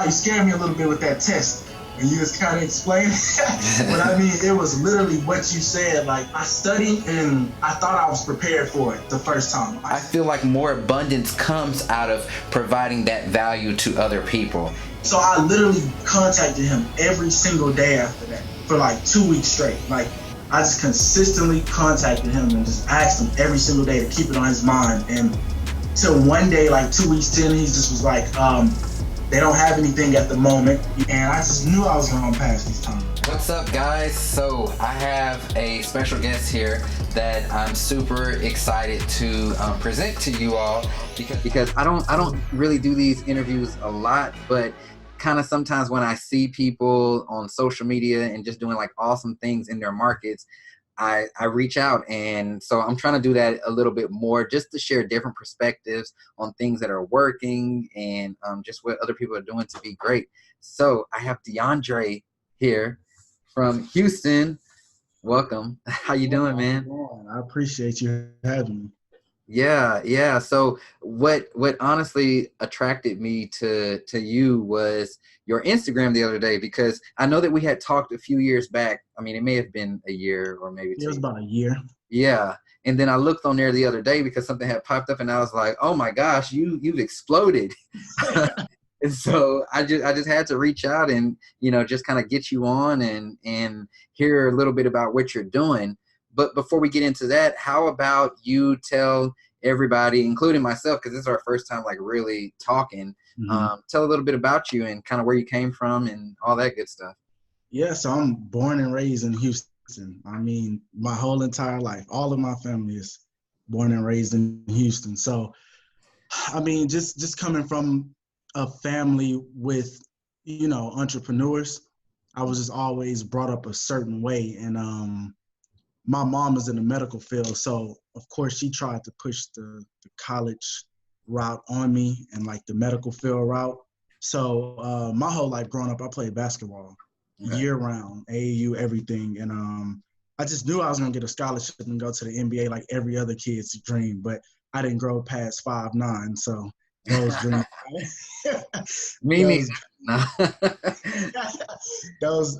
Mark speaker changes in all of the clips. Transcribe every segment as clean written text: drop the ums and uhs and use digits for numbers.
Speaker 1: you scared me a little bit with that test. And you just kind of explained it. But I mean, it was literally what you said. Like, I studied and I thought I was prepared for it the first time.
Speaker 2: I feel like more abundance comes out of providing that value to other people.
Speaker 1: So I literally contacted him every single day after that for like 2 weeks straight. Like, I just consistently contacted him and just asked him every single day to keep it on his mind. And till one day, like 2 weeks in, he just was like, they don't have anything at the moment. And I just knew I was gonna pass this time.
Speaker 2: What's up, guys? So I have a special guest here that I'm super excited to present to you all because I don't really do these interviews a lot, but kind of sometimes when I see people on social media and just doing like awesome things in their markets, I reach out. And so I'm trying to do that a little bit more, just to share different perspectives on things that are working and just what other people are doing to be great. So I have DeAndre here from Houston. Welcome. How you doing, man?
Speaker 1: I appreciate you having me.
Speaker 2: Yeah. So what honestly attracted me to you was your Instagram the other day, because I know that we had talked a few years back. I mean, it may have been a year or maybe 2.
Speaker 1: It was about a year.
Speaker 2: Yeah. And then I looked on there the other day because something had popped up and I was like, oh my gosh, you've exploded. And so I just had to reach out and, just kind of get you on and hear a little bit about what you're doing. But before we get into that, how about you tell everybody, including myself, because this is our first time like really talking, tell a little bit about you and kind of where you came from and all that good stuff.
Speaker 1: Yeah, so I'm born and raised in Houston. I mean, my whole entire life, all of my family is born and raised in Houston. So, I mean, just coming from a family with, entrepreneurs, I was just always brought up a certain way. And my mom is in the medical field, so of course she tried to push the college route on me and like the medical field route. So my whole life growing up, I played basketball year round, AAU, everything. And I just knew I was gonna get a scholarship and go to the NBA like every other kid's dream, but I didn't grow past 5'9", so those dreams.
Speaker 2: Me neither.
Speaker 1: Those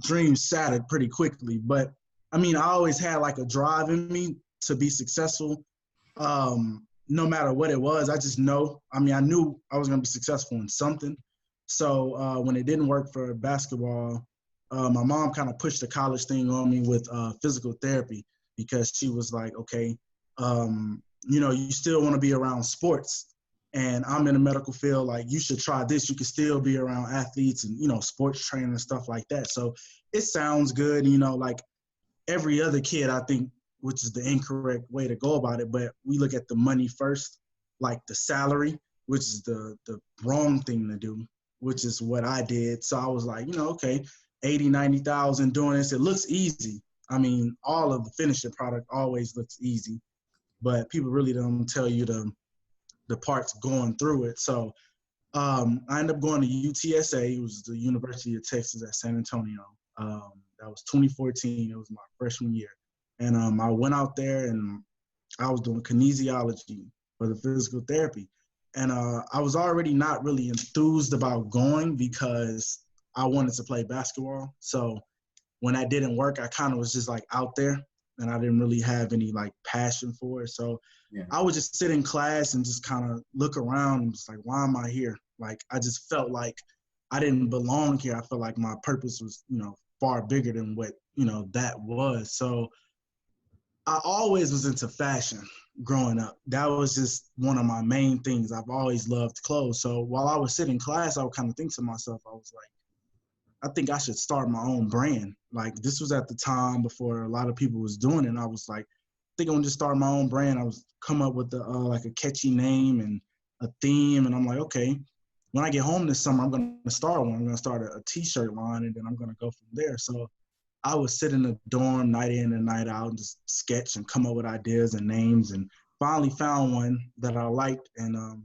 Speaker 1: dreams shattered pretty quickly. But I mean, I always had like a drive in me to be successful, no matter what it was. I just know. I mean, I knew I was going to be successful in something. So when it didn't work for basketball, my mom kind of pushed the college thing on me with physical therapy, because she was like, okay, you still want to be around sports. And I'm in the medical field, like, you should try this. You can still be around athletes and, sports training and stuff like that. So it sounds good, like every other kid, I think, which is the incorrect way to go about it. But we look at the money first, like the salary, which is the wrong thing to do, which is what I did. So I was like, okay, 80, 90,000 doing this. It looks easy. I mean, all of the finishing product always looks easy, but people really don't tell you the parts going through it. So I ended up going to UTSA. It was the University of Texas at San Antonio. That was 2014. It was my freshman year. And I went out there and I was doing kinesiology for the physical therapy. And I was already not really enthused about going because I wanted to play basketball. So when that didn't work, I kind of was just like out there and I didn't really have any like passion for it. So I would just sit in class and just kind of look around and just like, why am I here? Like, I just felt like I didn't belong here. I felt like my purpose was, far bigger than what, that was. So I always was into fashion growing up. That was just one of my main things. I've always loved clothes. So while I was sitting in class, I would kind of think to myself, I was like, I think I should start my own brand. Like, this was at the time before a lot of people was doing it. And I was like, I think I'm gonna just start my own brand. I was come up with like a catchy name and a theme. And I'm like, okay, when I get home this summer, I'm gonna start one. I'm gonna start a t-shirt line and then I'm gonna go from there. So I would sit in the dorm night in and night out and just sketch and come up with ideas and names, and finally found one that I liked and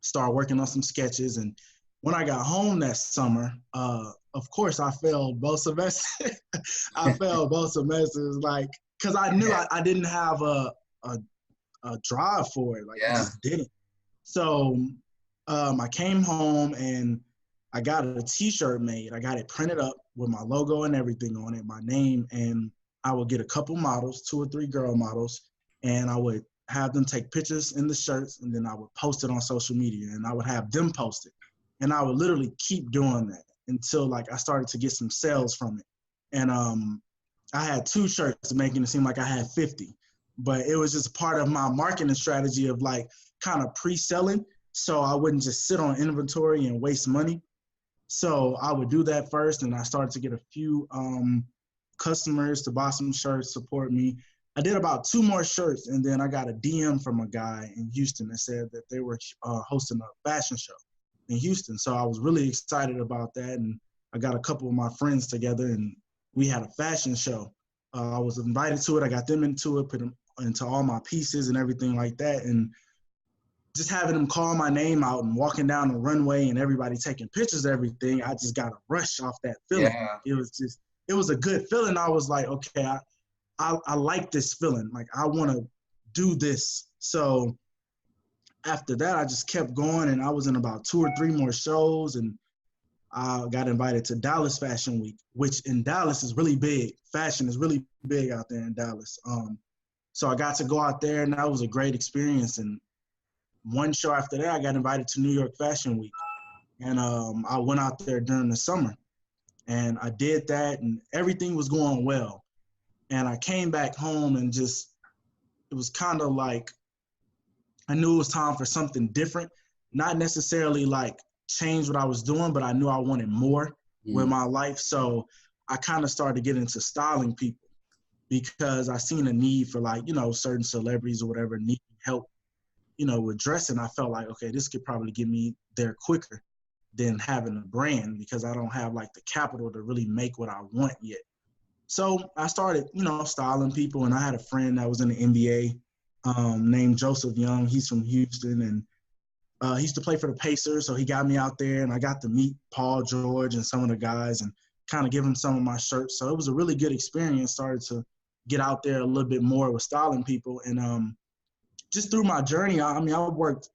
Speaker 1: started working on some sketches. And when I got home that summer, of course I failed both semesters. I failed both semesters, like, because I knew I didn't have a drive for it. Like, I just didn't. So I came home and I got a t-shirt made. I got it printed up with my logo and everything on it, my name, and I would get a couple models, 2 or 3 girl models, and I would have them take pictures in the shirts, and then I would post it on social media, and I would have them post it. And I would literally keep doing that until like I started to get some sales from it. And I had 2 shirts making it seem like I had 50, but it was just part of my marketing strategy of like kind of pre-selling, so I wouldn't just sit on inventory and waste money. So I would do that first, and I started to get a few customers to buy some shirts, support me. I did about 2 more shirts, and then I got a DM from a guy in Houston that said that they were hosting a fashion show in Houston. So I was really excited about that, and I got a couple of my friends together, and we had a fashion show. I was invited to it. I got them into it, put them into all my pieces and everything like that, and just having them call my name out and walking down the runway and everybody taking pictures of everything, I just got a rush off that feeling.
Speaker 2: Yeah.
Speaker 1: It was a good feeling. I was like, okay, I like this feeling. Like, I want to do this. So after that, I just kept going, and I was in about 2 or 3 more shows, and I got invited to Dallas Fashion Week, which in Dallas is really big. Fashion is really big out there in Dallas. So I got to go out there, and that was a great experience. And one show after that, I got invited to New York Fashion Week. And I went out there during the summer, and I did that, and everything was going well. And I came back home, and just, it was kind of like, I knew it was time for something different, not necessarily like change what I was doing, but I knew I wanted more with my life. So I kind of started to get into styling people, because I seen a need for, like, you know, certain celebrities or whatever need help, you know, with dressing. I felt like, okay, this could probably get me there quicker than having a brand, because I don't have like the capital to really make what I want yet. So I started, you know, styling people, and I had a friend that was in the NBA named Joseph Young. He's from Houston, and he used to play for the Pacers, so he got me out there, and I got to meet Paul George and some of the guys and kind of give him some of my shirts. So it was a really good experience. Started to get out there a little bit more with styling people. And just through my journey, I mean, I worked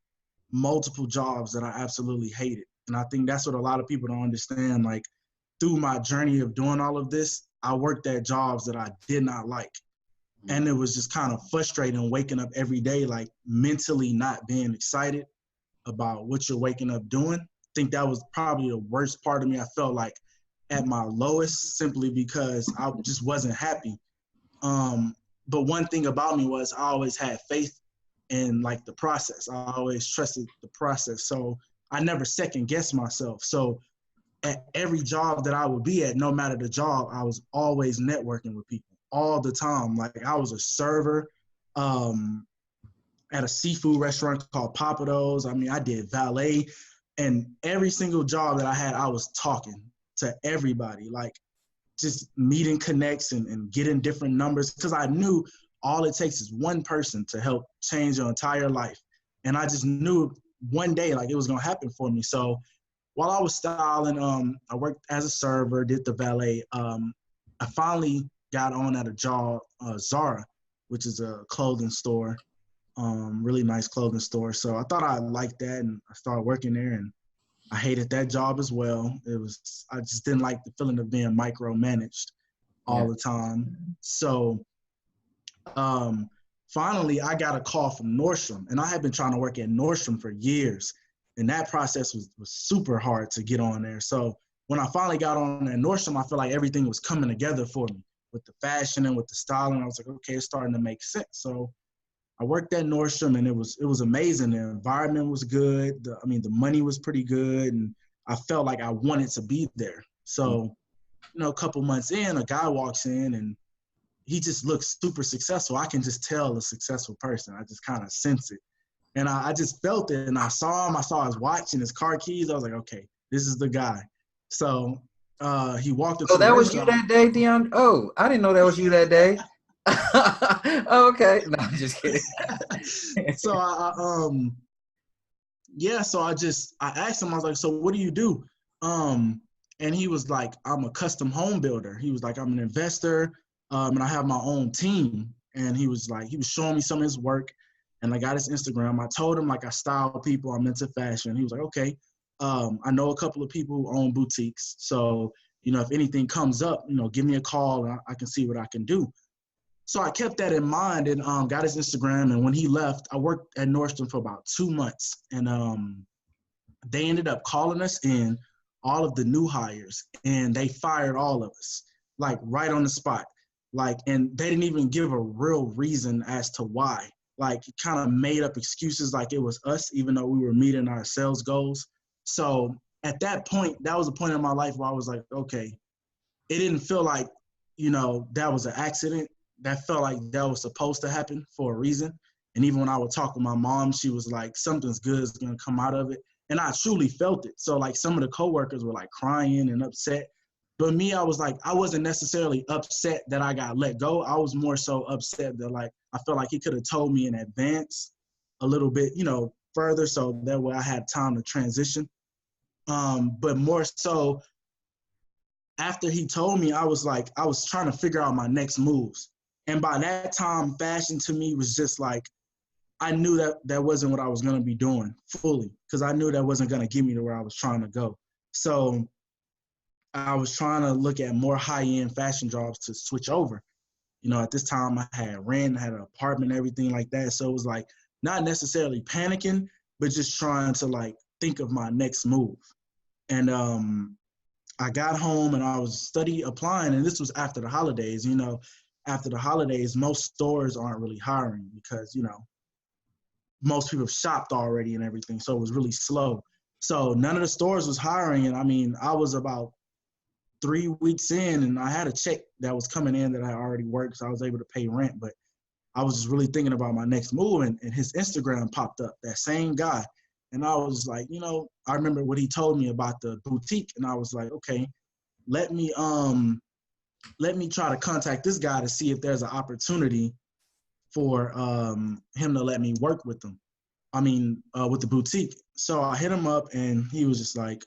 Speaker 1: multiple jobs that I absolutely hated. And I think that's what a lot of people don't understand. Like, through my journey of doing all of this, I worked at jobs that I did not like. And it was just kind of frustrating waking up every day, like mentally not being excited about what you're waking up doing. I think that was probably the worst part of me. I felt like at my lowest, simply because I just wasn't happy. But one thing about me was I always had faith in like the process. I always trusted the process. So I never second guessed myself. So at every job that I would be at, no matter the job, I was always networking with people all the time. Like, I was a server at a seafood restaurant called Papados. I mean, I did valet, and every single job that I had, I was talking to everybody, like just meeting connects and getting different numbers, because I knew all it takes is one person to help change your entire life. And I just knew one day, like, it was going to happen for me. So while I was styling, I worked as a server, did the valet. I finally got on at a job, Zara, which is a clothing store, really nice clothing store. So I thought I liked that, and I started working there, and I hated that job as well. I just didn't like the feeling of being micromanaged all the time. So finally, I got a call from Nordstrom, and I had been trying to work at Nordstrom for years, and that process was super hard to get on there. So when I finally got on at Nordstrom, I felt like everything was coming together for me with the fashion and with the styling. I was like, okay, it's starting to make sense. So I worked at Nordstrom, and it was amazing. The environment was good. The money was pretty good, and I felt like I wanted to be there. So, you know, a couple months in, a guy walks in, and he just looks super successful. I can just tell a successful person. I just kind of sense it. And I just felt it, and I saw him. I saw his watch and his car keys. I was like, okay, this is the guy. So he walked into the restaurant.
Speaker 2: Oh, that was you that day, Dion? Oh, I didn't know that was you that day. Oh, okay. No, I'm just kidding.
Speaker 1: So so I asked him, I was like, so what do you do? And he was like, I'm a custom home builder. He was like, I'm an investor, and I have my own team. And he was showing me some of his work. and I got his Instagram. I told him like I style people, I'm into fashion. He was like, okay. I know a couple of people who own boutiques, so if anything comes up, give me a call and I can see what I can do. So I kept that in mind and got his Instagram. And when he left, I worked at Nordstrom for about 2 months, and they ended up calling us in, all of the new hires, and they fired all of us, like right on the spot. Like, and they didn't even give a real reason as to why. Like, kind of made up excuses like it was us, even though we were meeting our sales goals. So at that point, that was a point in my life where I was like, okay, it didn't feel like, that was an accident. That felt like that was supposed to happen for a reason. And even when I would talk with my mom, she was like, something's good is going to come out of it. And I truly felt it. So like some of the coworkers were like crying and upset. But me, I was like, I wasn't necessarily upset that I got let go. I was more so upset that like, I felt like he could have told me in advance a little bit, further. So that way I had time to transition. But more so after he told me, I was trying to figure out my next moves. And by that time, fashion to me was just like, I knew that wasn't what I was going to be doing fully, because I knew that wasn't going to get me to where I was trying to go. So I was trying to look at more high-end fashion jobs to switch over. At this time I had rent, I had an apartment, everything like that. So it was like not necessarily panicking, but just trying to like think of my next move. And I got home and I was applying, and this was after the holidays. After the holidays, most stores aren't really hiring because, most people have shopped already and everything. So it was really slow. So none of the stores was hiring. And I mean, I was about 3 weeks in and I had a check that was coming in that I already worked. So I was able to pay rent, but I was just really thinking about my next move, and his Instagram popped up, that same guy. And I was like, I remember what he told me about the boutique, and I was like, okay, let me try to contact this guy to see if there's an opportunity for him to let me work with them. With the boutique. So I hit him up and he was just like,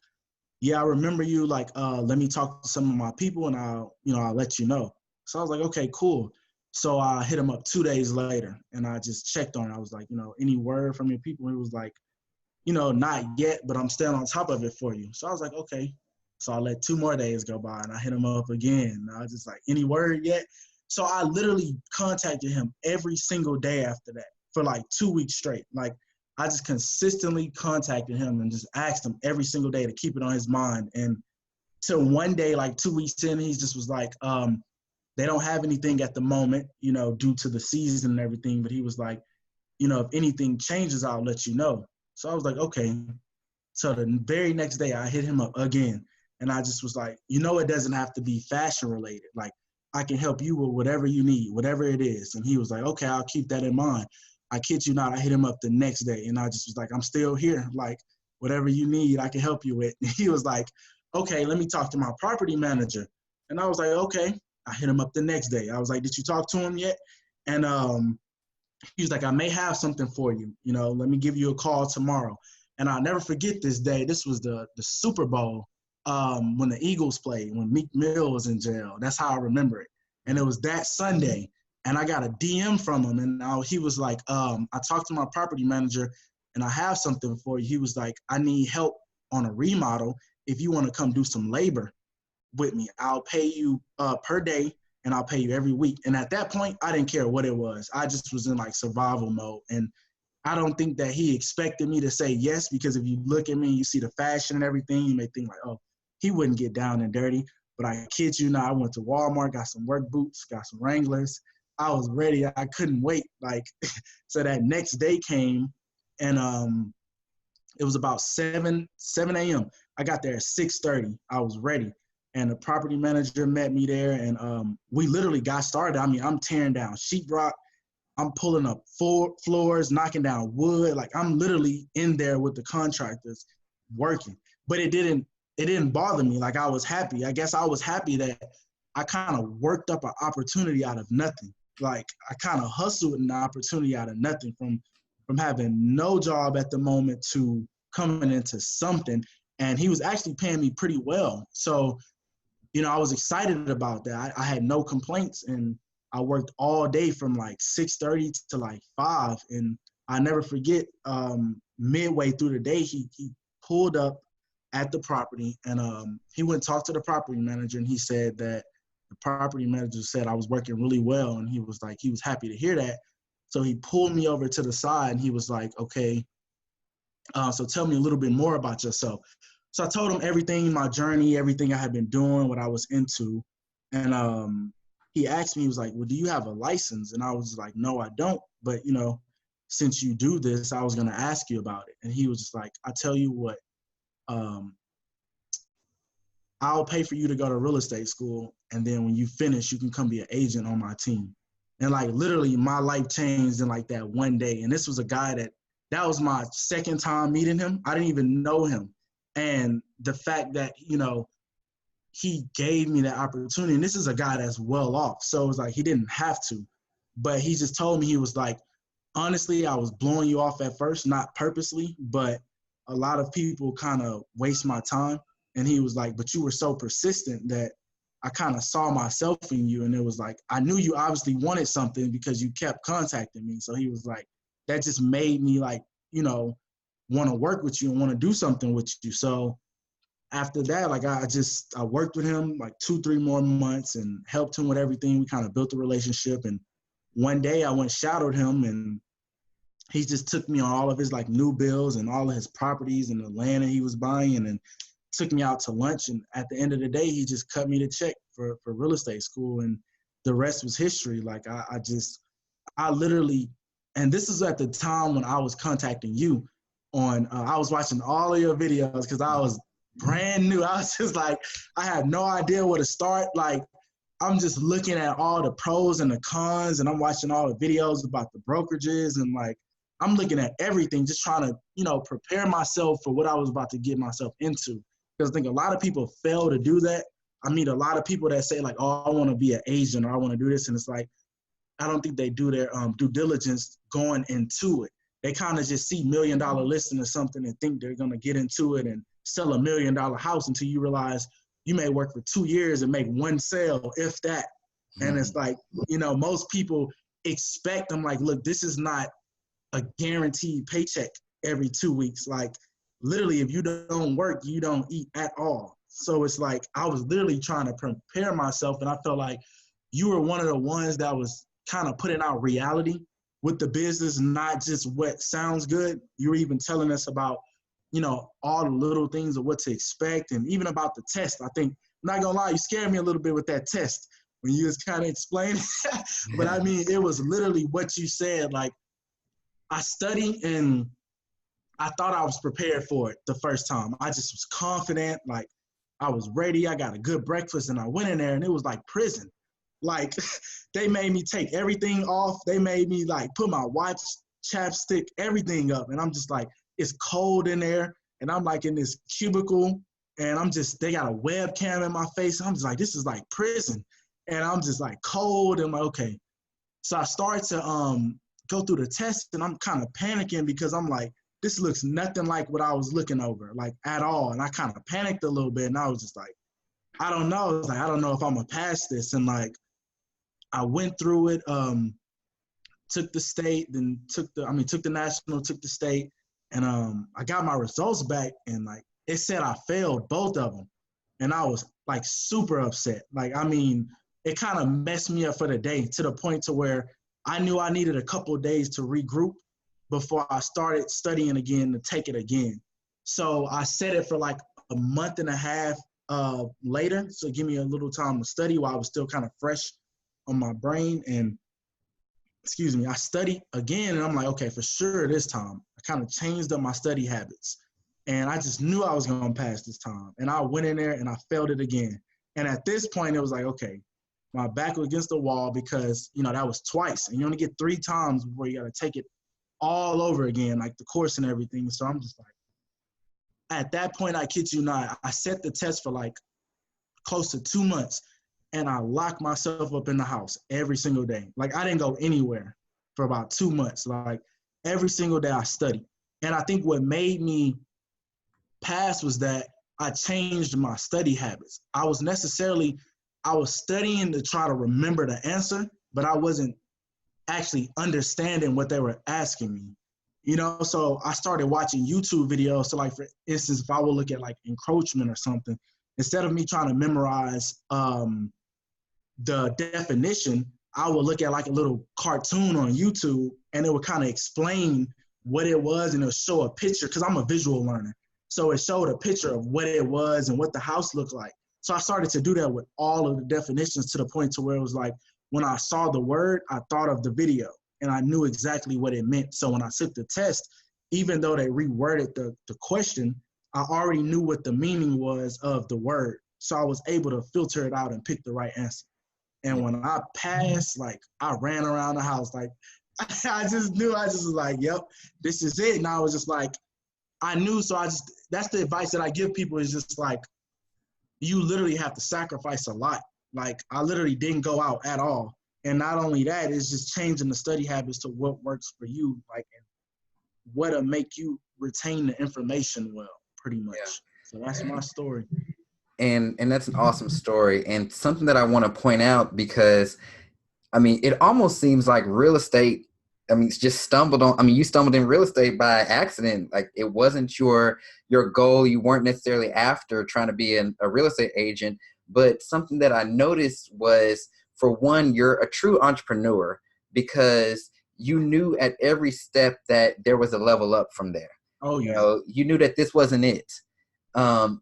Speaker 1: yeah, I remember you. Like, let me talk to some of my people and I'll let you know. So I was like, okay, cool. So I hit him up 2 days later and I just checked on it. I was like, any word from your people? He was like, not yet, but I'm staying on top of it for you. So I was like, okay. So I let 2 more days go by and I hit him up again. And I was just like, any word yet? So I literally contacted him every single day after that for like 2 weeks straight. Like, I just consistently contacted him and just asked him every single day to keep it on his mind. And till one day, like 2 weeks in, he just was like, they don't have anything at the moment, due to the season and everything. But he was like, if anything changes, I'll let you know. So I was like, okay. So the very next day I hit him up again. And I just was like, it doesn't have to be fashion related. Like, I can help you with whatever you need, whatever it is. And he was like, okay, I'll keep that in mind. I kid you not, I hit him up the next day and I just was like, I'm still here. Like, whatever you need, I can help you with. And he was like, okay, let me talk to my property manager. And I was like, okay. I hit him up the next day. I was like, did you talk to him yet? And he was like, I may have something for you. Let me give you a call tomorrow. And I'll never forget this day. This was the Super Bowl when the Eagles played, when Meek Mill was in jail. That's how I remember it. And it was that Sunday. And I got a DM from him, and he was like, I talked to my property manager, and I have something for you. He was like, I need help on a remodel. If you want to come do some labor with me, I'll pay you per day, and I'll pay you every week. And at that point, I didn't care what it was. I just was in like survival mode. And I don't think that he expected me to say yes, because if you look at me, you see the fashion and everything, you may think like, oh, he wouldn't get down and dirty. But I kid you not, I went to Walmart, got some work boots, got some Wranglers. I was ready. I couldn't wait. Like, so that next day came, and it was about 7 a.m. I got there at 6:30. I was ready, and the property manager met me there, and we literally got started. I'm tearing down sheetrock. I'm pulling up floors, knocking down wood. Like, I'm literally in there with the contractors working. But it didn't bother me. Like, I was happy. I guess I was happy that I kind of worked up an opportunity out of nothing. Like, I kind of hustled an opportunity out of nothing, from having no job at the moment to coming into something. And he was actually paying me pretty well. So, I was excited about that. I had no complaints, and I worked all day from like 6:30 to like 5, and I never forget, midway through the day, he pulled up at the property, and he went and talked to the property manager, and he said that the property manager said I was working really well, and he was happy to hear that. So he pulled me over to the side, and he was like, okay, so tell me a little bit more about yourself. So I told him everything, my journey, everything I had been doing, what I was into. And he asked me, he was like, well, do you have a license? And I was like, no, I don't. But, since you do this, I was going to ask you about it. And he was just like, I tell you what, I'll pay for you to go to real estate school. And then when you finish, you can come be an agent on my team. And literally my life changed in that one day. And this was a guy that was my second time meeting him. I didn't even know him. And the fact that, he gave me that opportunity, and this is a guy that's well off. So it was he didn't have to, but he just told me, he was like, honestly, I was blowing you off at first, not purposely, but a lot of people kind of waste my time. And he was like, but you were so persistent that I kind of saw myself in you. And it was I knew you obviously wanted something because you kept contacting me. So he was like, that just made me want to work with you and want to do something with you. So after that, I worked with him 2-3 more months and helped him with everything. We kind of built a relationship. And one day I went shadowed him, and he just took me on all of his new builds and all of his properties and the land that he was buying, and then took me out to lunch. And at the end of the day, he just cut me the check for real estate school. And the rest was history. I literally, and this is at the time when I was contacting you on, I was watching all of your videos because I was brand new. I was just I had no idea where to start. I'm just looking at all the pros and the cons, and I'm watching all the videos about the brokerages, and I'm looking at everything, just trying to, prepare myself for what I was about to get myself into. Because I think a lot of people fail to do that. I meet a lot of people that say oh, I want to be an agent, or I want to do this. And it's I don't think they do their due diligence going into it. They kind of just see $1 million listing or something and think they're going to get into it and sell $1 million house, until you realize you may work for 2 years and make one sale, if that. And it's most people expect, I'm look, this is not a guaranteed paycheck every 2 weeks. Literally, if you don't work, you don't eat at all. So it's I was literally trying to prepare myself, and I felt you were one of the ones that was kind of putting out reality with the business, not just what sounds good. You were even telling us about, all the little things of what to expect, and even about the test. I think, I'm not gonna lie, you scared me a little bit with that test when you was kind of explaining. But I mean, it was literally what you said. I studied, and I thought I was prepared for it the first time. I just was confident, I was ready. I got a good breakfast, and I went in there, and it was like prison. They made me take everything off. They made me put my watch, chapstick, everything up. And I'm just it's cold in there, and I'm in this cubicle, and they got a webcam in my face. I'm just this is prison. And I'm just cold, and okay. So I started to go through the test, and I'm kind of panicking because I'm this looks nothing like what I was looking over, at all. And I kind of panicked a little bit, and I was just I don't know. I don't know if I'm gonna pass this. And I went through it, took the state, then took the national, took the state. And I got my results back, and it said I failed both of them. And I was super upset. It kind of messed me up for the day, to the point to where I knew I needed a couple of days to regroup before I started studying again to take it again. So I set it for a month and a half later. So give me a little time to study while I was still kind of fresh on my brain. And I studied again, and I'm okay, for sure this time. I kind of changed up my study habits, and I just knew I was going to pass this time. And I went in there, and I failed it again. And at this point, it was okay, my back was against the wall, because, that was twice, and you only get 3 times before you got to take it all over again, the course and everything. So I'm just at that point, I kid you not, I set the test for close to 2 months. And I locked myself up in the house every single day. I didn't go anywhere for about 2 months. Every single day I studied. And I think what made me pass was that I changed my study habits. I was studying to try to remember the answer, but I wasn't actually understanding what they were asking me. You know, so I started watching YouTube videos. So like, for instance, if I would look at like encroachment or something, instead of me trying to memorize the definition, I would look at like a little cartoon on YouTube and it would kind of explain what it was, and it'll show a picture because I'm a visual learner. So it showed a picture of what it was and what the house looked like. So I started to do that with all of the definitions to the point to where it was like, when I saw the word, I thought of the video and I knew exactly what it meant. So when I took the test, even though they reworded the question, I already knew what the meaning was of the word. So I was able to filter it out and pick the right answer. And when I passed, like, I ran around the house. Like, I just knew, I just was like, yep, this is it. And I was just like, I knew. So that's the advice that I give people, is just like, you literally have to sacrifice a lot. Like, I literally didn't go out at all. And not only that, it's just changing the study habits to what works for you, like, and what'll make you retain the information well, pretty much. Yeah. So that's my story.
Speaker 2: And that's an awesome story, and something that I want to point out, because I mean, it almost seems like real estate, I mean, it's just you stumbled in real estate by accident. Like, it wasn't your goal. You weren't necessarily after trying to be a real estate agent. But something that I noticed was, for one, you're a true entrepreneur, because you knew at every step that there was a level up from there.
Speaker 1: Oh, yeah.
Speaker 2: You know, you knew that this wasn't it.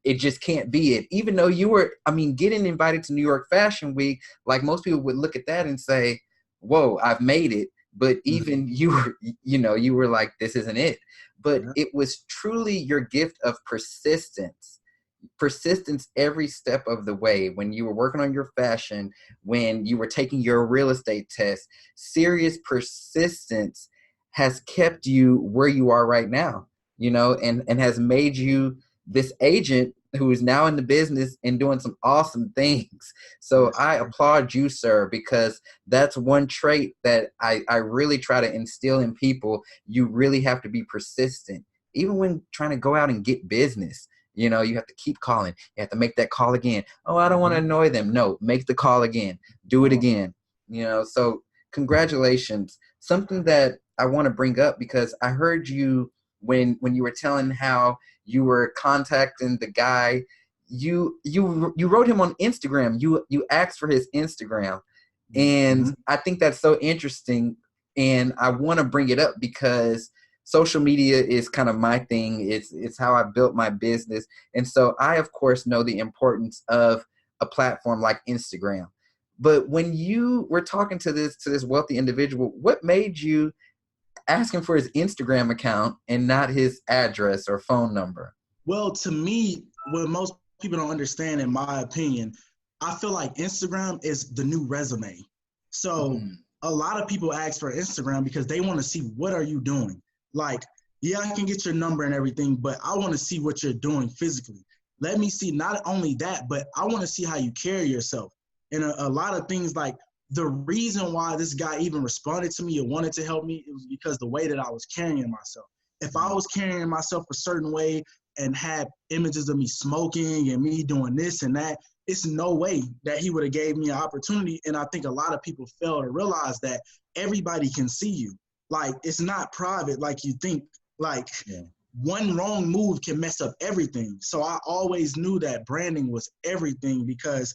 Speaker 2: It just can't be it. Even though you were, I mean, getting invited to New York Fashion Week, like, most people would look at that and say, whoa, I've made it. But even you were, you were like, this isn't it. But it was truly your gift of persistence every step of the way. When you were working on your fashion, when you were taking your real estate test, serious persistence has kept you where you are right now, and has made you this agent who is now in the business and doing some awesome things. So I applaud you, sir, because that's one trait that I really try to instill in people. You really have to be persistent, even when trying to go out and get business. You have to keep calling. You have to make that call again. Oh, I don't want to annoy them. No, make the call again. Do it again. So congratulations. Something that I want to bring up, because I heard you when you were telling how you were contacting the guy, you wrote him on Instagram. You asked for his Instagram. And I think that's so interesting. And I want to bring it up because social media is kind of my thing. It's how I built my business. And so I, of course, know the importance of a platform like Instagram. But when you were talking to this wealthy individual, what made you ask him for his Instagram account and not his address or phone number?
Speaker 1: Well, to me, what most people don't understand, in my opinion, I feel like Instagram is the new resume. So a lot of people ask for Instagram because they want to see, what are you doing? Like, yeah, I can get your number and everything, but I want to see what you're doing physically. Let me see not only that, but I want to see how you carry yourself. And a lot of things, like, the reason why this guy even responded to me and wanted to help me, it was because the way that I was carrying myself. If I was carrying myself a certain way and had images of me smoking and me doing this and that, it's no way that he would have gave me an opportunity. And I think a lot of people fail to realize that everybody can see you. Like, it's not private like you think. Like, one wrong move can mess up everything. So I always knew that branding was everything, because,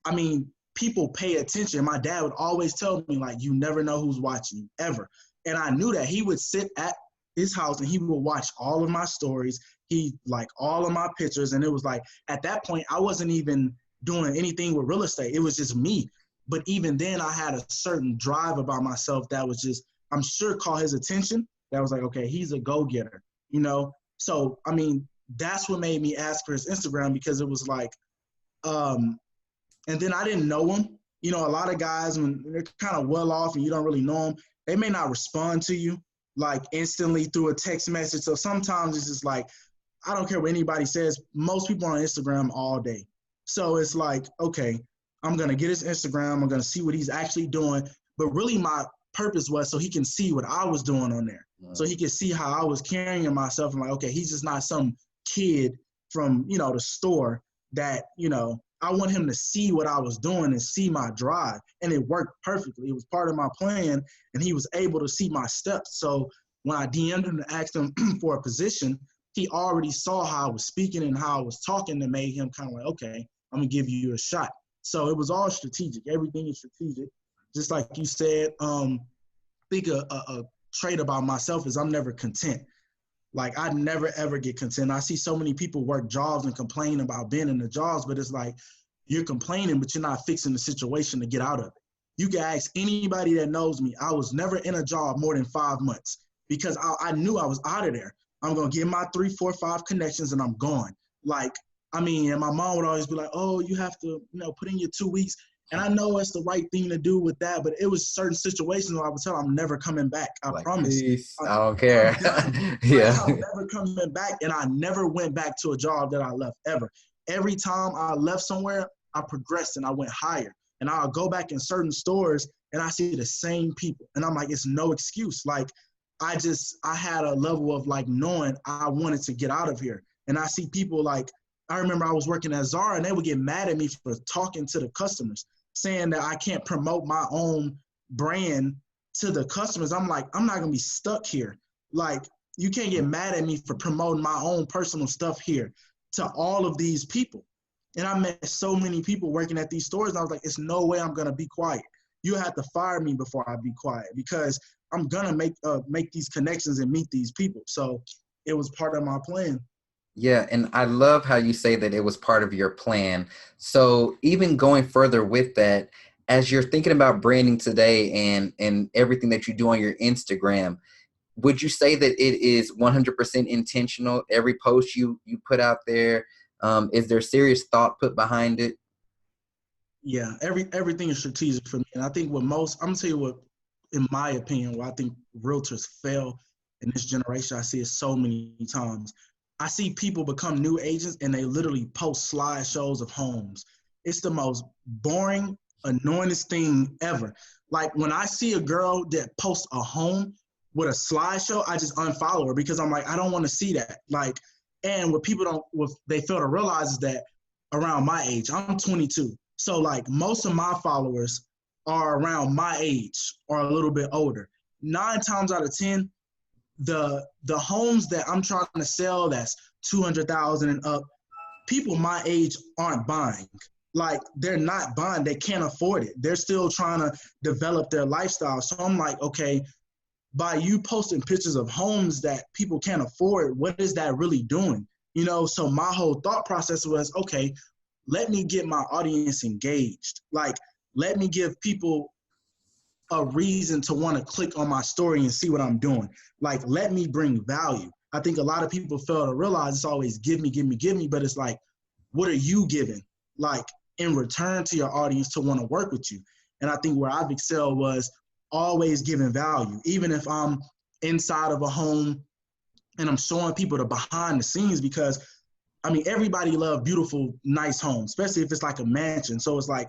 Speaker 1: I mean, people pay attention. My dad would always tell me, like, you never know who's watching you, ever. And I knew that. He would sit at his house and he would watch all of my stories. He liked all of my pictures. And it was like, at that point, I wasn't even doing anything with real estate. It was just me. But even then, I had a certain drive about myself that was just, I'm sure, caught his attention. That was like, okay, he's a go-getter, So, I mean, that's what made me ask for his Instagram, because it was like, and then I didn't know him. A lot of guys, when they're kind of well off and you don't really know them, they may not respond to you like instantly through a text message. So sometimes it's just like, I don't care what anybody says. Most people are on Instagram all day. So it's like, okay, I'm going to get his Instagram. I'm going to see what he's actually doing. But really my purpose was so he can see what I was doing on there. Right. So he can see how I was carrying myself. I'm like, okay, he's just not some kid from, the store that, I want him to see what I was doing and see my drive. And it worked perfectly. It was part of my plan, and he was able to see my steps. So when I DM'd him to ask him for a position, he already saw how I was speaking and how I was talking that made him kind of like, okay, I'm gonna give you a shot. So it was all strategic. Everything is strategic. Just like you said, I think a trait about myself is I'm never content. Like I never ever get content. I see so many people work jobs and complain about being in the jobs, but it's like you're complaining, but you're not fixing the situation to get out of it. You can ask anybody that knows me. I was never in a job more than 5 months because I knew I was out of there. I'm gonna get my 3, 4, 5 connections and I'm gone. Like, I mean, and my mom would always be like, "Oh, you have to, put in your 2 weeks." And I know it's the right thing to do with that, but it was certain situations where I would tell I'm never coming back. I promise.
Speaker 2: Peace. I don't care. Yeah.
Speaker 1: I'm never coming back, and I never went back to a job that I left ever. Every time I left somewhere, I progressed and I went higher. And I'll go back in certain stores and I see the same people. And I'm like, it's no excuse. Like, I had a level of like knowing I wanted to get out of here. And I see people like, I remember I was working at Zara and they would get mad at me for talking to the customers, saying that I can't promote my own brand to the customers. I'm like, I'm not gonna be stuck here. Like, you can't get mad at me for promoting my own personal stuff here to all of these people. And I met so many people working at these stores and I was like, it's no way I'm gonna be quiet. You have to fire me before I be quiet because I'm gonna make these connections and meet these people. So it was part of my plan.
Speaker 2: Yeah, and I love how you say that it was part of your plan. So even going further with that, as you're thinking about branding today and everything that you do on your Instagram, would you say that it is 100% intentional? Every post you put out there, is there serious thought put behind it?
Speaker 1: Yeah, everything is strategic for me. And I think I'm gonna tell you what, in my opinion, where I think realtors fail in this generation, I see it so many times. I see people become new agents and they literally post slideshows of homes. It's the most boring, annoyingest thing ever. Like when I see a girl that posts a home with a slideshow, I just unfollow her because I'm like, I don't want to see that. Like, and what they fail to realize is that around my age, I'm 22. So like most of my followers are around my age or a little bit older. 9 times out of 10, the homes that I'm trying to sell that's 200,000 and up, people my age aren't buying. Like they're not buying, they can't afford it. They're still trying to develop their lifestyle. So I'm like, okay, by you posting pictures of homes that people can't afford, what is that really doing? So my whole thought process was, okay, let me get my audience engaged. Like, let me give people a reason to want to click on my story and see what I'm doing. Like, let me bring value. I think a lot of people fail to realize it's always give me, give me, give me, but it's like, what are you giving? Like, in return to your audience to want to work with you. And I think where I've excelled was always giving value. Even if I'm inside of a home and I'm showing people the behind the scenes, because I mean, everybody loves beautiful, nice homes, especially if it's like a mansion. So it's like,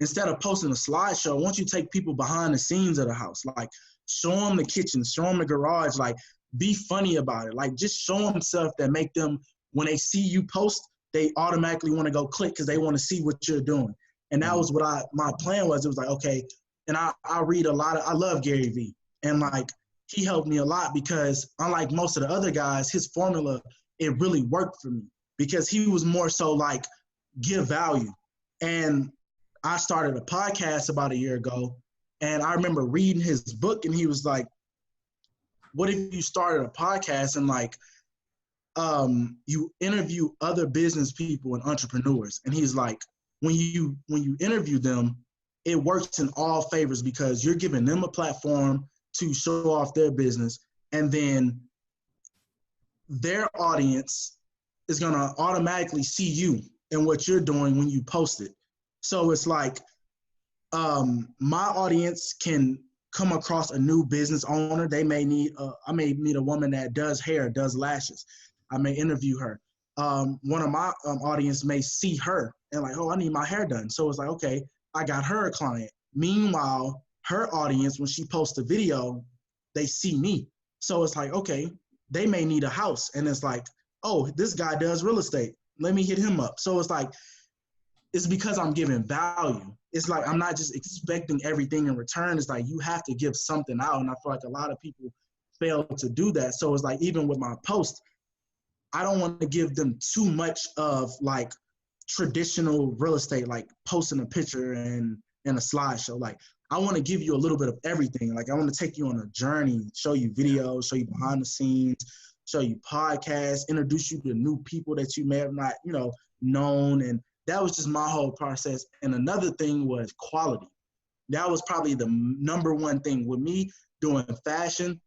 Speaker 1: instead of posting a slideshow, once you take people behind the scenes of the house, like show them the kitchen, show them the garage, like be funny about it. Like just show them stuff that make them, when they see you post, they automatically want to go click because they want to see what you're doing. And that was what my plan was. It was like, okay, and I read I love Gary Vee. And like, he helped me a lot because unlike most of the other guys, his formula, it really worked for me because he was more so like, give value. And I started a podcast about a year ago, and I remember reading his book, and he was like, what if you started a podcast and like, you interview other business people and entrepreneurs? And he's like, when you interview them, it works in all favors because you're giving them a platform to show off their business, and then their audience is going to automatically see you and what you're doing when you post it. So it's like, my audience can come across a new business owner. They may need, I may meet a woman that does hair, does lashes. I may interview her. One of my audience may see her and like, oh, I need my hair done. So it's like, okay, I got her a client. Meanwhile, her audience, when she posts a video, they see me. So it's like, okay, they may need a house. And it's like, oh, this guy does real estate. Let me hit him up. So it's like, it's because I'm giving value. It's like, I'm not just expecting everything in return. It's like, you have to give something out. And I feel like a lot of people fail to do that. So it's like, even with my post, I don't want to give them too much of like traditional real estate, like posting a picture and in a slideshow. Like, I want to give you a little bit of everything. Like, I want to take you on a journey, show you videos, show you behind the scenes, show you podcasts, introduce you to new people that you may have not, known. And that was just my whole process. And another thing was quality. That was probably the number one thing with me doing fashion.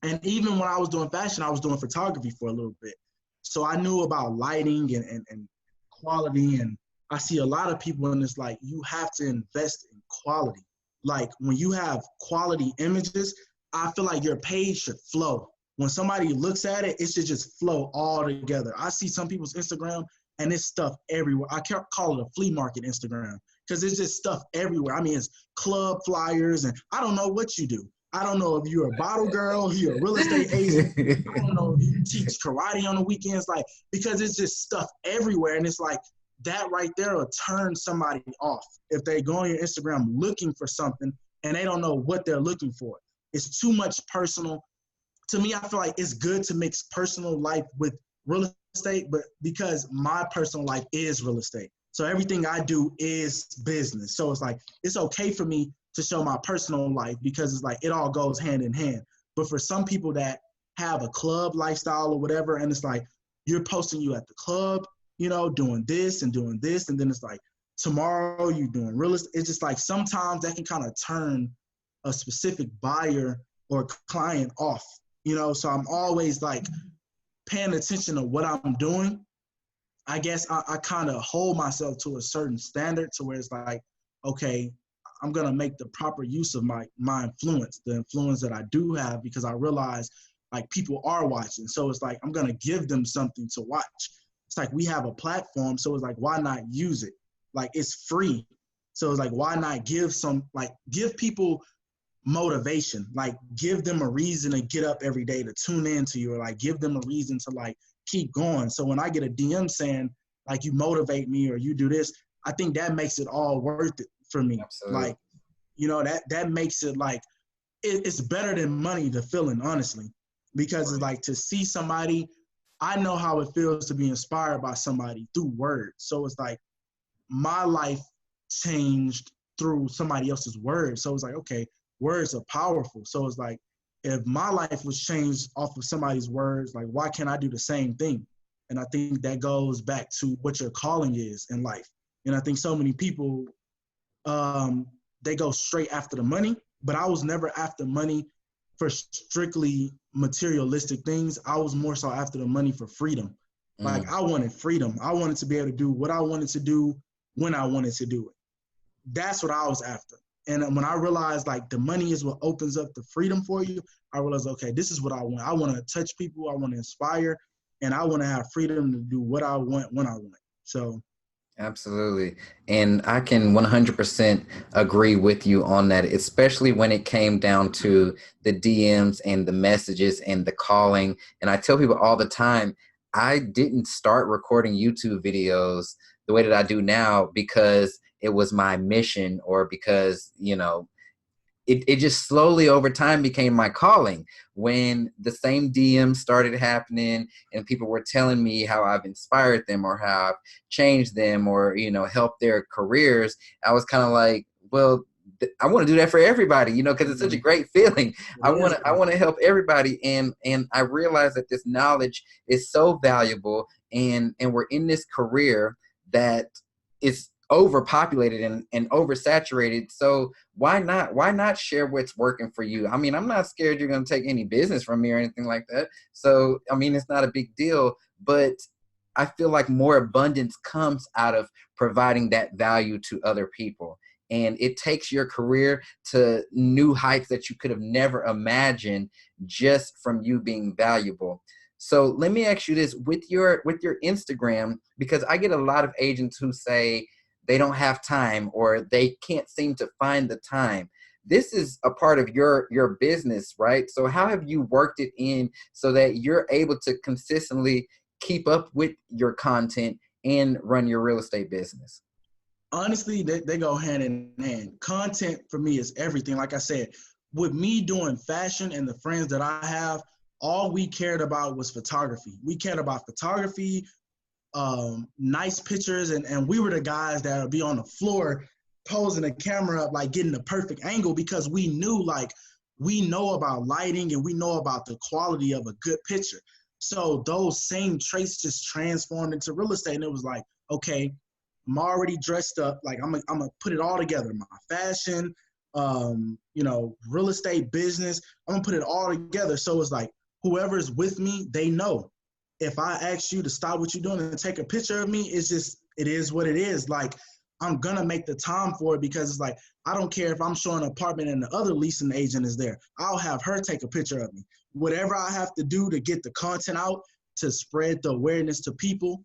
Speaker 1: And even when I was doing fashion, I was doing photography for a little bit. So I knew about lighting and quality. And I see a lot of people, and it's like, you have to invest in quality. Like, when you have quality images, I feel like your page should flow. When somebody looks at it, it should just flow all together. I see some people's Instagram and it's stuff everywhere. I can't call it a flea market Instagram because it's just stuff everywhere. I mean, it's club flyers, and I don't know what you do. I don't know if you're a bottle girl, you're a real estate agent. I don't know if you teach karate on the weekends, like, because it's just stuff everywhere. And it's like, that right there will turn somebody off if they go on your Instagram looking for something and they don't know what they're looking for. It's too much personal. To me, I feel like it's good to mix personal life with real estate, but because my personal life is real estate. So everything I do is business. So it's like, it's okay for me to show my personal life because it's like, it all goes hand in hand. But for some people that have a club lifestyle or whatever, and it's like, you're posting you at the club, doing this, and then it's like, tomorrow you're doing real estate. It's just like, sometimes that can kind of turn a specific buyer or client off, so I'm always like paying attention to what I'm doing. I guess I kind of hold myself to a certain standard to where it's like, okay, I'm going to make the proper use of my influence, the influence that I do have, because I realize like people are watching. So it's like, I'm going to give them something to watch. It's like, we have a platform. So it's like, why not use it? Like, it's free. So it's like, why not give people motivation, like give them a reason to get up every day to tune in to you, or like give them a reason to like keep going. So when I get a DM saying like, you motivate me or you do this, I think that makes it all worth it for me. Absolutely. Like, that makes it like, it's better than money, the feeling, honestly, because it's like, to see somebody, I know how it feels to be inspired by somebody through words. So it's like, my life changed through somebody else's words. So it's like, okay, words are powerful. So it's like, if my life was changed off of somebody's words, like, why can't I do the same thing? And I think that goes back to what your calling is in life. And I think so many people, they go straight after the money, but I was never after money for strictly materialistic things. I was more so after the money for freedom. Like, I wanted freedom. I wanted to be able to do what I wanted to do when I wanted to do it. That's what I was after. And when I realized like the money is what opens up the freedom for you, I realized, okay, this is what I want. I want to touch people. I want to inspire, and I want to have freedom to do what I want when I want. So.
Speaker 2: Absolutely. And I can 100% agree with you on that, especially when it came down to the DMs and the messages and the calling. And I tell people all the time, I didn't start recording YouTube videos the way that I do now because it was my mission, or because, it just slowly over time became my calling. When the same DMs started happening and people were telling me how I've inspired them or how I've changed them or, helped their careers, I was kind of like, well, I want to do that for everybody, because it's such a great feeling. I want to help everybody. And I realized that this knowledge is so valuable, and we're in this career that is overpopulated and oversaturated. So why not share what's working for you? I mean, I'm not scared you're going to take any business from me or anything like that. So, I mean, it's not a big deal, but I feel like more abundance comes out of providing that value to other people. And it takes your career to new heights that you could have never imagined just from you being valuable. So let me ask you this, with your Instagram, because I get a lot of agents who say they don't have time or they can't seem to find the time. This is a part of your business, right? So how have you worked it in so that you're able to consistently keep up with your content and run your real estate business?
Speaker 1: Honestly, they go hand in hand. Content for me is everything. Like I said, with me doing fashion and the friends that I have, all we cared about was photography. We cared about photography, nice pictures, and we were the guys that would be on the floor posing the camera up, like getting the perfect angle, because we knew, like, we know about lighting and we know about the quality of a good picture. So those same traits just transformed into real estate. And it was like, okay, I'm already dressed up. Like I'm gonna put it all together. My fashion, real estate business. I'm gonna put it all together. So it's like whoever's with me, they know. If I ask you to stop what you're doing and take a picture of me, it is what it is. Like I'm gonna make the time for it, because it's like, I don't care if I'm showing an apartment and the other leasing agent is there. I'll have her take a picture of me. Whatever I have to do to get the content out, to spread the awareness to people,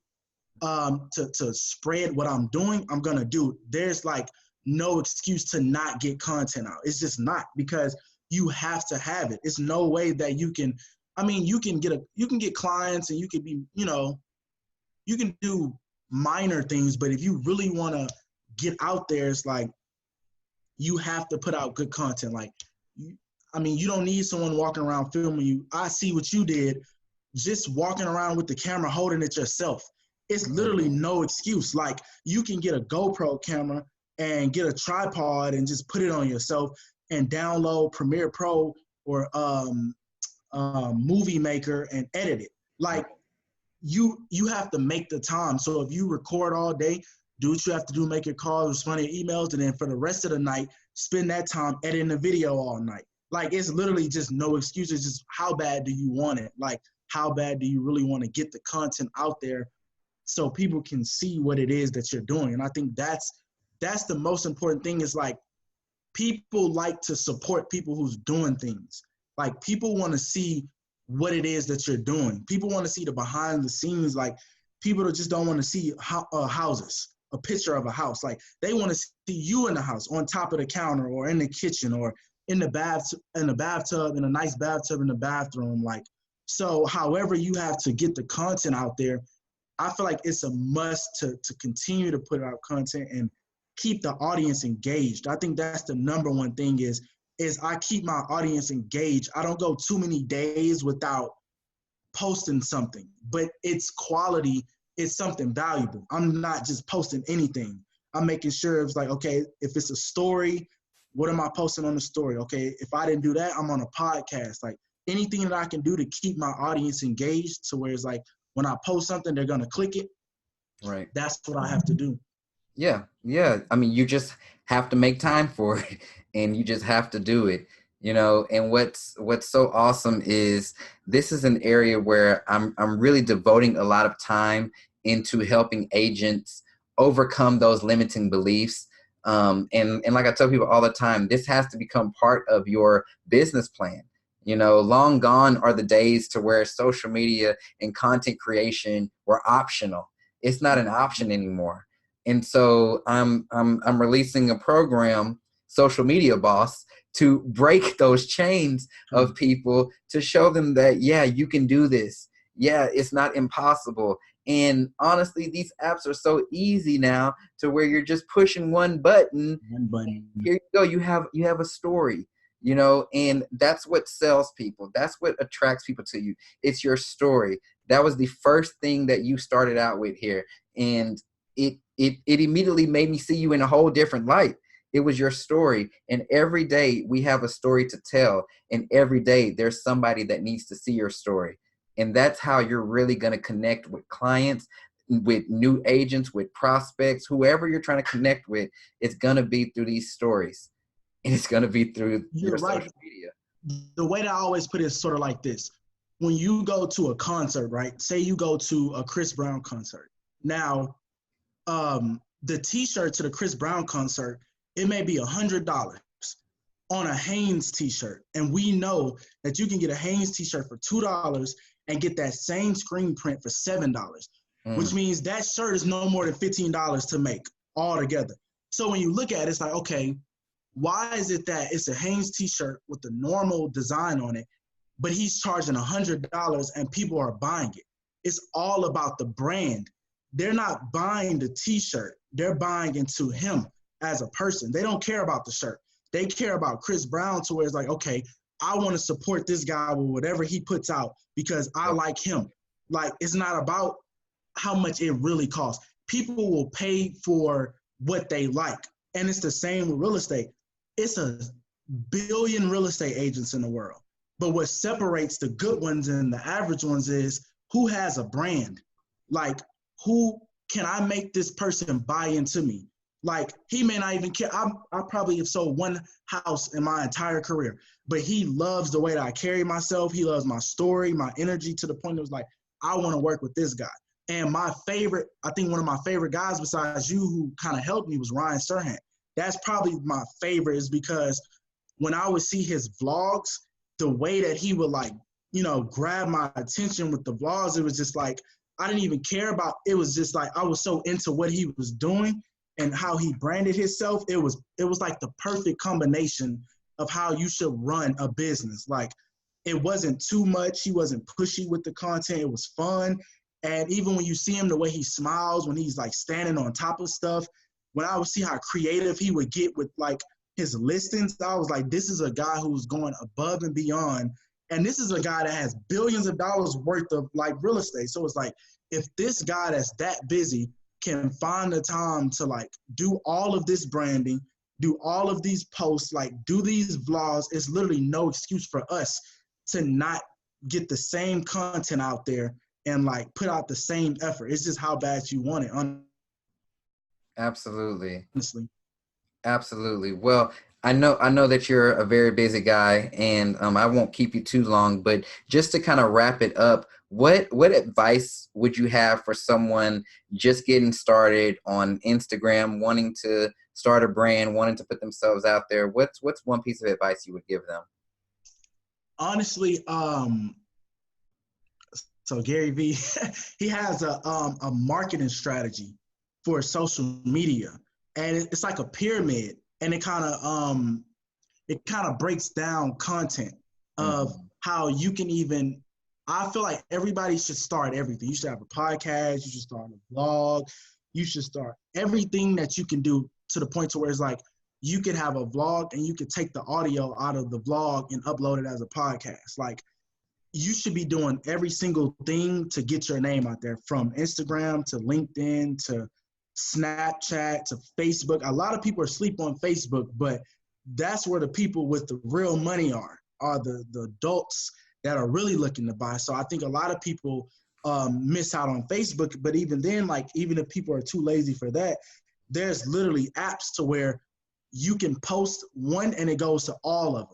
Speaker 1: to spread what I'm doing, I'm gonna do. There's like no excuse to not get content out. It's just not, because you have to have it. It's no way that you can, you can get clients and you can be, you can do minor things, but if you really want to get out there, it's like you have to put out good content. Like, you don't need someone walking around filming you. I see what you did, just walking around with the camera, holding it yourself. It's literally no excuse. Like, you can get a GoPro camera and get a tripod and just put it on yourself and download Premiere Pro or Movie Maker and edit it. Like, you have to make the time. So if you record all day, do what you have to do, make your calls, respond to your emails, and then for the rest of the night, spend that time editing the video all night. Like, it's literally just no excuses. Just how bad do you want it? Like, how bad do you really want to get the content out there so people can see what it is that you're doing? And I think that's the most important thing, is like, people like to support people who's doing things. Like, people want to see what it is that you're doing. People want to see the behind the scenes. Like, people that just don't want to see houses, a picture of a house. Like, they want to see you in the house, on top of the counter or in the kitchen or in the bathtub, in a nice bathtub in the bathroom. Like, so however you have to get the content out there, I feel like it's a must to continue to put out content and keep the audience engaged. I think that's the number one thing is I keep my audience engaged. I don't go too many days without posting something, but it's quality. It's something valuable. I'm not just posting anything. I'm making sure it's like, okay, if it's a story, what am I posting on the story? Okay, if I didn't do that, I'm on a podcast. Like, anything that I can do to keep my audience engaged, to where it's like, when I post something, they're going to click it.
Speaker 2: Right.
Speaker 1: That's what I have to do.
Speaker 2: Yeah. You just have to make time for it, and you just have to do it, and what's so awesome is this is an area where I'm really devoting a lot of time into helping agents overcome those limiting beliefs. And like I tell people all the time, this has to become part of your business plan. Long gone are the days to where social media and content creation were optional. It's not an option anymore. And so I'm releasing a program, Social Media Boss, to break those chains of people, to show them that, yeah, you can do this. Yeah, it's not impossible. And honestly, these apps are so easy now, to where you're just pushing one button. Here you go. You have a story, and that's what sells people. That's what attracts people to you. It's your story. That was the first thing that you started out with here. And it immediately made me see you in a whole different light. It was your story. And every day we have a story to tell. And every day there's somebody that needs to see your story. And that's how you're really going to connect with clients, with new agents, with prospects, whoever you're trying to connect with. It's going to be through these stories. And it's going to be through your social media.
Speaker 1: The way that I always put it is sort of like this. When you go to a concert, right? Say you go to a Chris Brown concert. Now, the t-shirt to the Chris Brown concert, it may be $100 on a Hanes t-shirt. And we know that you can get a Hanes t-shirt for $2 and get that same screen print for $7, which means that shirt is no more than $15 to make altogether. So when you look at it, it's like, okay, why is it that it's a Hanes t-shirt with the normal design on it, but he's charging $100 and people are buying it? It's all about the brand. They're not buying the t-shirt. They're buying into him as a person. They don't care about the shirt. they care about Chris Brown to where it's like, okay, I want to support this guy with whatever he puts out because I like him. Like, it's not about how much it really costs. People will pay for what they like. And it's the same with real estate. It's a billion real estate agents in the world. But what separates the good ones and the average ones is who has a brand. Like, who can I make this person buy into me? Like, he may not even care. I probably have sold one house in my entire career, but he loves the way that I carry myself. He loves my story, my energy, to the point that it was like, I want to work with this guy. And my favorite, I think one of my favorite guys besides you who kind of helped me was Ryan Serhant. That's probably my favorite, is because when I would see his vlogs, the way that he would, like, you know, grab my attention with the vlogs, it was just like, I didn't even care about, it was just like, I was so into what he was doing and how he branded himself. It was like the perfect combination of how you should run a business. Like, it wasn't too much. He wasn't pushy with the content. It was fun. And even when you see him, the way he smiles, when he's like standing on top of stuff, when I would see how creative he would get with like his listings, I was like, this is a guy who's going above and beyond. And this is a guy that has billions of dollars worth of like real estate. So it's like, if this guy that's that busy can find the time to like do all of this branding, do all of these posts, like do these vlogs, it's literally no excuse for us to not get the same content out there and like put out the same effort. It's just how bad you want it.
Speaker 2: Absolutely.
Speaker 1: Honestly.
Speaker 2: Absolutely. Well, I know that you're a very busy guy, and I won't keep you too long, but just to kind of wrap it up, what advice would you have for someone just getting started on Instagram, wanting to start a brand, wanting to put themselves out there? What's one piece of advice you would give them?
Speaker 1: Honestly, so Gary Vee, he has a marketing strategy for social media, and it's like a pyramid, and it kind of breaks down content of how you can even. I feel like everybody should start everything. You should have a podcast. You should start a blog. You should start everything that you can do, to the point to where it's like you can have a vlog and you can take the audio out of the vlog and upload it as a podcast. Like, you should be doing every single thing to get your name out there, from Instagram to LinkedIn to Snapchat to Facebook. A lot of people are asleep on Facebook, but that's where the people with the real money are the adults that are really looking to buy. So I think a lot of people miss out on Facebook, but even then, like, even if people are too lazy for that, there's literally apps to where you can post one and it goes to all of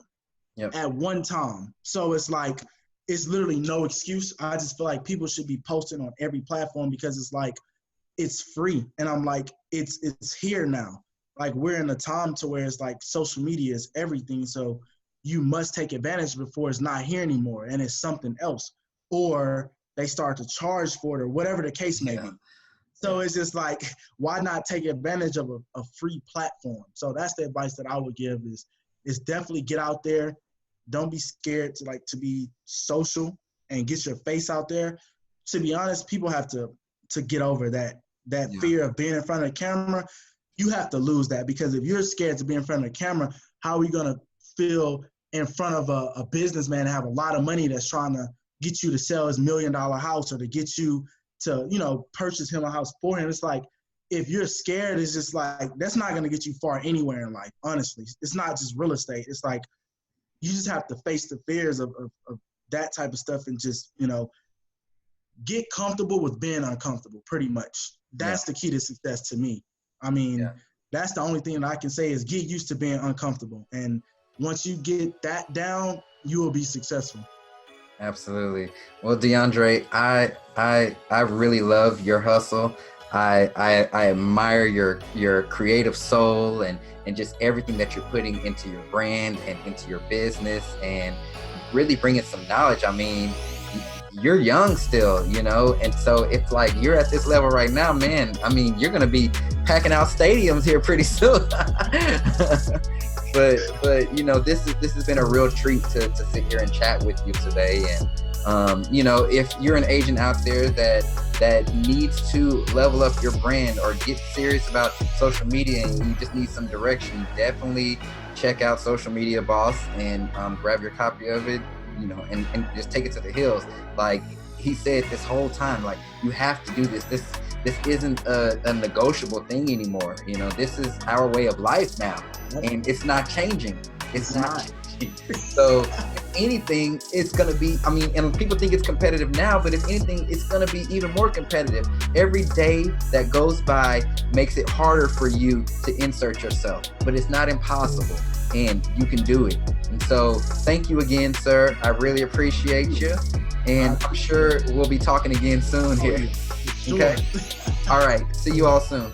Speaker 1: them at one time. So it's like, it's literally no excuse. I just feel like people should be posting on every platform because it's like, it's free. And I'm like, it's here now. Like, we're in a time to where it's like social media is everything. So you must take advantage before it's not here anymore and it's something else, or they start to charge for it, or whatever the case may be. So it's just like, why not take advantage of a free platform? So that's the advice that I would give is definitely get out there. Don't be scared to be social and get your face out there. To be honest, people have to get over that fear of being in front of the camera. You have to lose that, because if you're scared to be in front of the camera, how are you going to feel in front of a businessman and have a lot of money that's trying to get you to sell his $1 million house, or to get you to, purchase him a house for him? It's like, if you're scared, it's just like, that's not going to get you far anywhere in life, honestly. It's not just real estate. It's like, you just have to face the fears of that type of stuff and just, get comfortable with being uncomfortable, pretty much. That's the key to success to me. I mean, that's the only thing that I can say is get used to being uncomfortable. And once you get that down, you will be successful.
Speaker 2: Absolutely. Well, DeAndre, I really love your hustle. I admire your creative soul and just everything that you're putting into your brand and into your business, and really bringing some knowledge. I mean, you're young still, and so it's like, you're at this level right now, man. I mean, you're going to be packing out stadiums here pretty soon. But this has been a real treat to sit here and chat with you today. And You know, if you're an agent out there that needs to level up your brand or get serious about social media and you just need some direction, definitely check out Social Media Boss and grab your copy of it, you know, and just take it to the hills. Like he said this whole time, like, you have to do this. This isn't a negotiable thing anymore. You know, this is our way of life now, and it's not changing. It's not changing. So if anything, it's gonna be, I mean, and people think it's competitive now, but if anything, it's gonna be even more competitive. Every day that goes by makes it harder for you to insert yourself, but it's not impossible, and you can do it. And so thank you again, sir. I really appreciate you, and I'm sure we'll be talking again soon here.
Speaker 1: Sure.
Speaker 2: Okay. All right. See you all soon.